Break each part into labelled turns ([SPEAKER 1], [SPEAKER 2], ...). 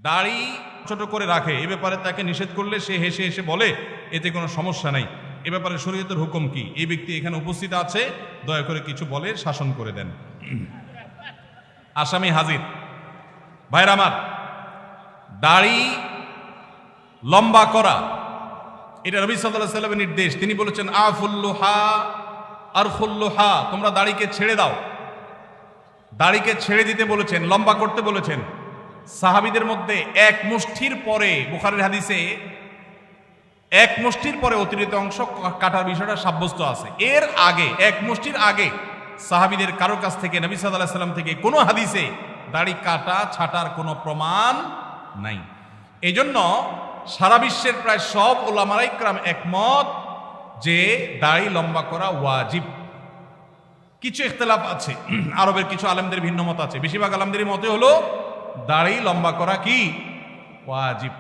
[SPEAKER 1] দাড়ি ছোট করে রাখে, এ ব্যাপারে তাকে নিষেধ করলে সে হেসে হেসে বলে এতে কোনো সমস্যা নাই, এ ব্যাপারে শরীয়তের হুকুম কি? এই ব্যক্তি এখানে উপস্থিত আছে, দয়া করে কিছু বলে শাসন করে দেন। আসামি হাজির। ভাইরা আমার, দাড়ি লম্বা করা এটা নবী সাল্লাল্লাহু আলাইহি ওয়াসাল্লামের নির্দেশ। তিনি বলেছেন আফুল্লুহা আরখুল্লুহা, তোমরা দাড়িকে ছেড়ে দাও। দাড়িকে ছেড়ে দিতে বলেছেন, লম্বা করতে বলেছেন। সাহাবীদের মধ্যে এক মুষ্টির পরে, বুখারীর হাদিসে এক মুষ্টির পরে অতিরিক্ত অংশ কাটার বিষয়টা সাব্যস্ত আছে। এর আগে এক মুষ্টির আগে সাহাবীদের কারোর কাছ থেকে, নবী সাল্লাল্লাহু আলাইহি ওয়াসাল্লাম থেকে কোনো হাদিসে দাড়ি কাটা ছাটার কোনো প্রমাণ নাই। এজন্য সারা বিশ্বের প্রায় সব উলামায়ে ইকরাম একমত যে দাড়ি লম্বা করা ওয়াজিব। কিছু ইখতিলাফ আছে, আরবের কিছু আলেমদের ভিন্ন মত আছে। বেশিরভাগ আলেমদের মতে হলো দাড়ি লম্বা করা কি ওয়াজিব।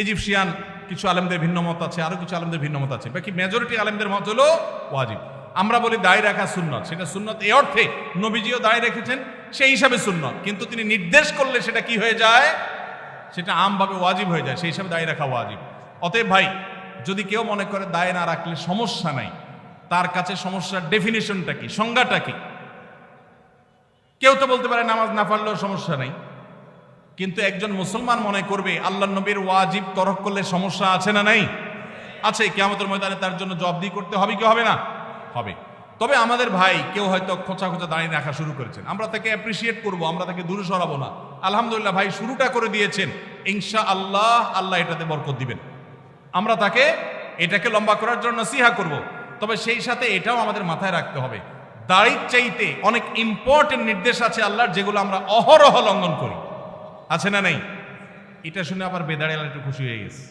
[SPEAKER 1] ইজিপশিয়ান কিছু আলেমদের ভিন্ন মত আছে, আরো কিছু আলেমদের ভিন্ন মত আছে। বাকি মেজরিটি আলেমদের মত হলো ওয়াজিব। আমরা বলি দাড়ি রাখা সুন্নত, সেটা সুন্নত এই অর্থে নবীজিও দাড়ি রেখেছেন, সেই হিসাবে সুন্নত। কিন্তু তিনি নির্দেশ করলে সেটা কি হয়ে যায়? সেটা আমভাবে ওয়াজিব হয়ে যায়, সেই হিসাবে দাড়ি রাখা ওয়াজিব। অতএব ভাই, যদি কেউ মনে করে দাড়ি না রাখলে সমস্যা নাই, তার কাছে সমস্যার ডেফিনিশনটা কি, সংজ্ঞাটা কি? কেউ তো বলতে পারে নামাজ না পড়লেও সমস্যা নাই, কিন্তু একজন মুসলমান মনে করবে আল্লাহর নবীর ওয়াজিব তরক করলে সমস্যা আছে না নাই? আছে। কিয়ামতের ময়দানে তার জন্য জবাবদিহি করতে হবে কি হবে না? হবে। তবে আমাদের ভাই কেউ হয়তো খোঁচা খোঁচা দাঁড়িয়ে রাখা শুরু করেছেন, আমরা তাকে অ্যাপ্রিসিয়েট করব, আমরা তাকে দূরে সরাবো না। আলহামদুলিল্লাহ ভাই, শুরুটা করে দিয়েছেন, ইনশাআল্লাহ আল্লাহ এটাতে বরকত দিবেন। আমরা তাকে এটাকে লম্বা করার জন্য নসিহা করব। তবে সেই সাথে এটাও আমাদের মাথায় রাখতে হবে, দাড়ির চাইতে অনেক ইম্পর্টেন্ট নির্দেশ আছে আল্লাহর, যেগুলো আমরা অহরহ লঙ্ঘন করি। আছে না নাই? এটা শুনে আবার বেদাড়ি একটু খুশি হয়ে গেছে,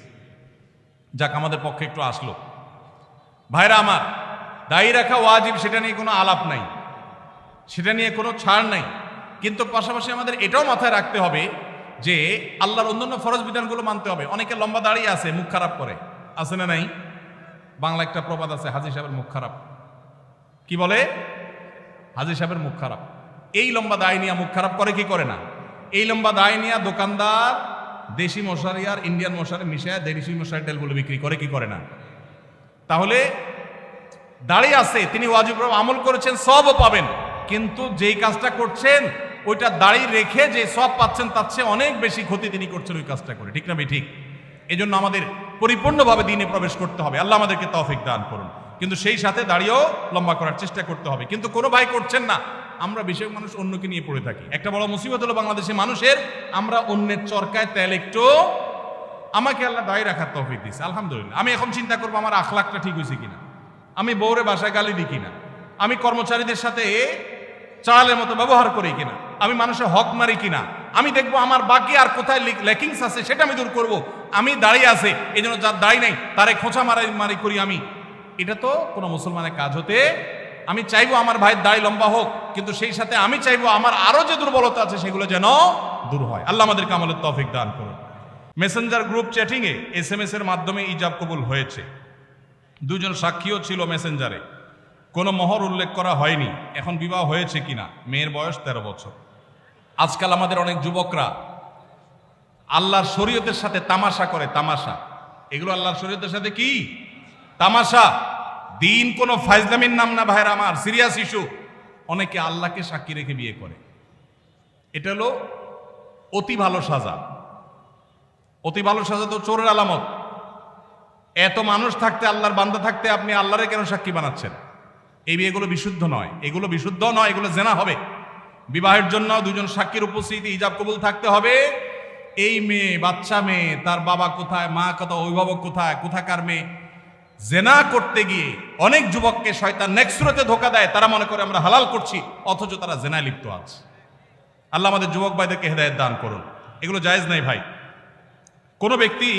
[SPEAKER 1] যাক আমাদের পক্ষে একটু আসলো। ভাইরা আমার, দাড়ি রাখা ওয়াজিব, সেটা নিয়ে কোনো আলাপ নাই, সেটা নিয়ে কোনো ছাড় নাই। কিন্তু পাশাপাশি আমাদের এটাও মাথায় রাখতে হবে যে আল্লাহর অন্যান্য ফরজ বিধানগুলো মানতে হবে। অনেকে লম্বা দাড়ি আছে, মুখ খারাপ করে, আছে না নাই? বাংলা একটা প্রবাদ আছে, হাজী সাহেবের মুখ খারাপ। কি বলে? হাজী সাহেবের মুখ খারাপ। এই লম্বা দাড়ি নিয়ে মুখ খারাপ করে কি করে না? এই লম্বা দাড়ি নিয়ে দোকানদার দেশি মশারি আর ইন্ডিয়ান মশারি মিশায় দেশি মশারি তেলগুলো বিক্রি করে কি করে না? তাহলে দাড়ি আছে, তিনি ওয়াজিব আমল করেছেন, সবও পাবেন, কিন্তু যেই কাজটা করছেন ওইটা দাড়ি রেখে যে সব পাচ্ছেন তার চেয়ে অনেক বেশি ক্ষতি তিনি করছেন ওই কাজটা করে। ঠিক না ভাই? ঠিক। এই জন্য আমাদের পরিপূর্ণভাবে দ্বীনে প্রবেশ করতে হবে, আল্লাহ আমাদেরকে তৌফিক দান করুন। কিন্তু সেই সাথে দাড়িও লম্বা করার চেষ্টা করতে হবে। কিন্তু কোনো ভাই করছেন না, আমরা বেশিরভাগ মানুষ অন্যকে নিয়ে পড়ে থাকি। একটা বড় মুসিবত হলো বাংলাদেশের মানুষের, আমরা অন্যের চরকায় তেল একটু। আমাকে আল্লাহ দাড়ি রাখার তৌফিক দিয়েছে, আলহামদুলিল্লাহ। আমি এখন চিন্তা করবো আমার আখলাকটা ঠিক হয়েছে কিনা, আমি বউরে বাসায় গালি দিই কিনা, আমি কর্মচারীদের সাথে চালের মতো ব্যবহার করি কিনা, আমি মানুষের হক মারি কিনা, আমি দেখবো আমার বাকি আর কোথায় ল্যাকিংস আছে সেটা আমি দূর করব। আমি দাঁড়িয়ে আছে, এই জন্য যার দাড়ি নাই তারে খোঁচা মারি করি আমি। এটা তো কোনো মুসলমানের কাজ হতে। আমি চাইবো আমার ভাইয়ের দাড়ি লম্বা হোক, কিন্তু সেই সাথে আমি চাইবো আমার আরো যে দুর্বলতা আছে সেগুলো যেন দূর হয়। আল্লাহ আমাদেরকে আমলের তৌফিক দান করুন। মেসেঞ্জার গ্রুপ চ্যাটিং এ SMS এর মাধ্যমে ইজাব কবুল হয়েছে। দুজন সাক্ষীও ছিল মেসেঞ্জারে, কোনো মোহর উল্লেখ করা হয়নি। এখন বিবাহ হয়েছে কিনা? মেয়ের বয়স 13 বছর। আজকাল আমাদের অনেক যুবকরা আল্লাহর শরীয়তের সাথে তামাশা করে। তামাশা, এগুলো আল্লাহর শরীয়তের সাথে কি তামাশা? দিন কোনো ফাইজলামির নাম না ভাইরা আমার, সিরিয়াস ইস্যু। অনেকে আল্লাহকে সাক্ষী রেখে বিয়ে করে। এটা হলো অতি ভালো সাজা। অতি ভালো সাজা তো চোরের আলামত। এত মানুষ থাকতে, আল্লাহর বান্দা থাকতে আপনি আল্লাহরে কেন সাক্ষী বানাচ্ছেন? এই বিয়েগুলো বিশুদ্ধ নয়, এগুলো বিশুদ্ধ নয়, এগুলো জেনা হবে। বিবাহের জন্য দুজন সাক্ষীর উপস্থিতি, ইজাব কবুল থাকতে হবে। এই মেয়ে, বাচ্চা মেয়ে, তার বাবা কোথায়, মা কোথায়, অভিভাবক কোথায়, কোথাকার মেয়ে, জেনা করতে গিয়ে অনেক যুবককে শয়তান নেক্সট সুরতে ধোঁকা দেয়। তারা মনে করে আমরা হালাল করছি, অথচ তারা জেনায় লিপ্ত আছে। আল্লাহ আমাদের যুবক ভাইদেরকে হেদায়েত দান করুন। এগুলো জায়েজ নাই ভাই। কোনো ব্যক্তি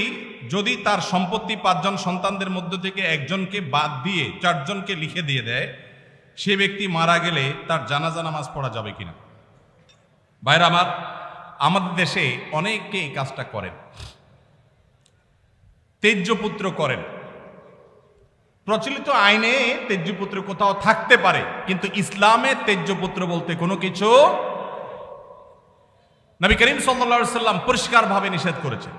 [SPEAKER 1] যদি তার সম্পত্তি 5 জন সন্তানদের মধ্য থেকে একজনকে বাদ দিয়ে 4 জনকে লিখে দিয়ে দেয়, সে ব্যক্তি মারা গেলে তার জানাজা নামাজ পড়া যাবে কিনা? ভাইরা আমার, আমাদের দেশে অনেকে এই কাজটা করেন, তেজ্যপুত্র করেন। প্রচলিত আইনে তেজ্যপুত্র কোথাও থাকতে পারে, কিন্তু ইসলামে তেজ্যপুত্র বলতে কোনো কিছু নবী করিম সাল্লাল্লাহু আলাইহি সাল্লাম পরিষ্কারভাবে নিষেধ করেছেন,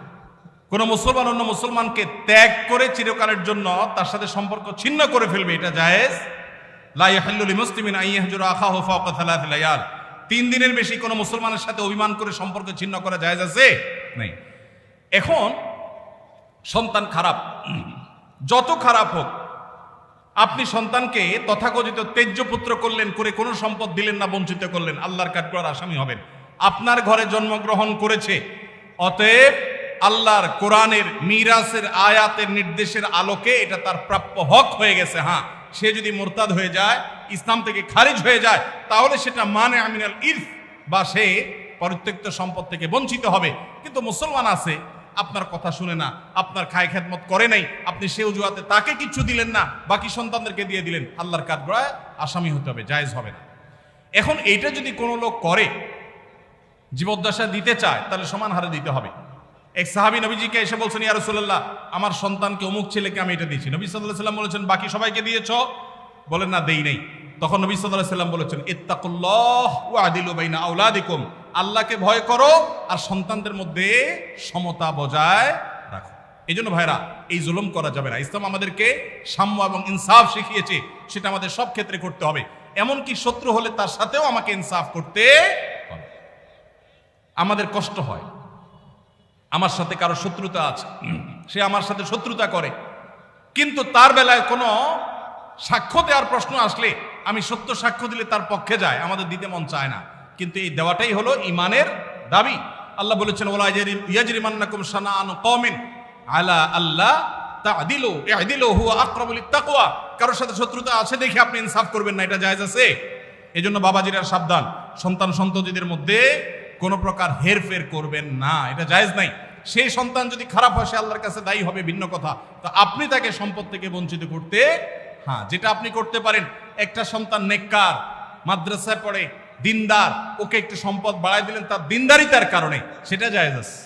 [SPEAKER 1] কোন মুসলমান অন্য মুসলমানকে ত্যাগ করে চিরকালের জন্য তার সাথে সম্পর্ক ছিন্ন করে ফেলবে, এটা জায়েজ। লা ইয়াহিল্লু লিমুসলিমিন আন ইয়াহজুরা আখাহু ফাওকা সালাত লায়াল, 3 দিনের বেশি কোনো মুসলমানের সাথে অভিমান করে সম্পর্ক ছিন্ন করা জায়েজ আছে? নেই। এখন সন্তান খারাপ, যত খারাপ হোক, আপনি সন্তানকে তথাকথিত তেজ্য পুত্র করলেন, করে কোনো সম্পদ দিলেন না, বঞ্চিত করলেন, আল্লাহর কাঠগড়ার আসামি হবেন। আপনার ঘরে জন্মগ্রহণ করেছে, অতএব আল্লাহর কোরআনের মিরাসের আয়াতের নির্দেশের আলোকে এটা তার প্রাপ্য হক হয়ে গেছে। হ্যাঁ, সে যদি মুরতাদ হয়ে যায়, ইসলাম থেকে খারিজ হয়ে যায়, তাহলে সেটা মানে আমিনাল ইরফ, বা সে পরিত্যক্ত সম্পদ থেকে বঞ্চিত হবে। কিন্তু মুসলমান আছে, আপনার কথা শুনে না, আপনার খায় খেদমত করে নাই, আপনি সে অজুহাতে তাকে কিছু দিলেন না, বাকি সন্তানদেরকে দিয়ে দিলেন, আল্লাহর কাঠগড়ায় আসামি হতে হবে, জায়েজ হবে না। এখন এইটা যদি কোনো লোক করে, জীবদ্দশা দিতে চায়, তাহলে সমান হারে দিতে হবে। এক সাহাবী নবীজিকে এসে বলছেন, ইয়া রাসূলুল্লাহ, আমার সন্তানকে অমুক ছেলেকে আমি এটা দিয়েছি। নবী সাল্লাল্লাহু আলাইহি ওয়াসাল্লাম বলেছেন, বাকি সবাইকে দিয়েছো? বলেন না, দেই নাই। তখন নবী সাল্লাল্লাহু আলাইহি ওয়াসাল্লাম বলেছেন, ইত্তাকুল্লাহ ওয়া আদিলু বাইনা আওলাদিকুম, আল্লাহকে ভয় করো আর সন্তানদের মধ্যে সমতা বজায় রাখো। এই জন্য ভাইরা, এই জুলুম করা যাবে না। ইসলাম আমাদেরকে সাম্য এবং ইনসাফ শিখিয়েছে, সেটা আমাদের সব ক্ষেত্রে করতে হবে। এমনকি শত্রু হলে তার সাথেও আমাকে ইনসাফ করতে হবে। আমাদের কষ্ট হয়, আমার সাথে কারো শত্রুতা আছে, সে আমার সাথে শত্রুতা করে, কিন্তু তার বেলায় কোনো সাক্ষ্য দেওয়ার প্রশ্ন আসলে আমি সত্য সাক্ষ্য দিলে তার পক্ষে যায়, আমাদের দিতে মন চায় না। কিন্তু এই দেওয়াটাই হলো ইমানের দাবি। আল্লাহ বলেছেন, ওয়ালা ইয়াজরিমান্নাকুম শানাআনু কওমিন আলা আল্লা তা'দিলু ই'দিলু হুয়া আকরাবু লিত-তাকওয়া, কারোর সাথে শত্রুতা আছে দেখে আপনি ইনসাফ করবেন না, এটা জায়েজ আছে? এজন্য বাবাজিরা সাবধান, সন্তান সন্ততিদের মধ্যে কোনো প্রকার হেরফের করবেন না, এটা জায়েজ নাই। সেই সন্তান যদি খারাপ হয়, সে আল্লাহর কাছে দায়ী হবে, ভিন্ন কথা। তো আপনি তাকে সম্পদ থেকে বঞ্চিত করতে, হ্যাঁ, যেটা আপনি করতে পারেন, একটা সন্তান নেককার, মাদ্রাসায় পড়ে, দিনদার, ওকে একটু সম্পদ বাড়াই দিলেন তার দিনদারিতার কারণে, সেটা জায়েজ আছে।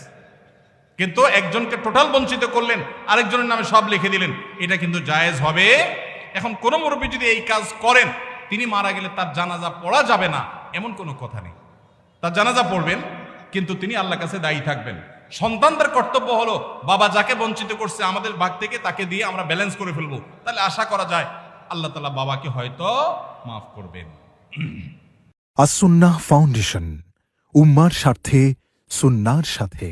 [SPEAKER 1] কিন্তু একজনকে টোটাল বঞ্চিত করলেন, আরেকজনের নামে সব লিখে দিলেন, এটা কিন্তু জায়েজ হবে। এখন কোন মুরব্বী যদি এই কাজ করেন, তিনি মারা গেলে তার জানাজা পড়া যাবে না, এমন কোনো কথা নেই। তার জানাজা পড়বেন, কিন্তু তিনি আল্লাহর কাছে দায়ী থাকবেন। সন্তানদের কর্তব্য হলো, বাবা যাকে বঞ্চিত করছে আমাদের ভাগ থেকে তাকে দিয়ে আমরা ব্যালেন্স করে ফেলবো, তাহলে আশা করা যায় আল্লাহ তাআলা বাবাকে হয়তো মাফ করবেন।
[SPEAKER 2] আস-সুন্নাহ ফাউন্ডেশন, উম্মার স্বার্থে সুন্নাহর সাথে।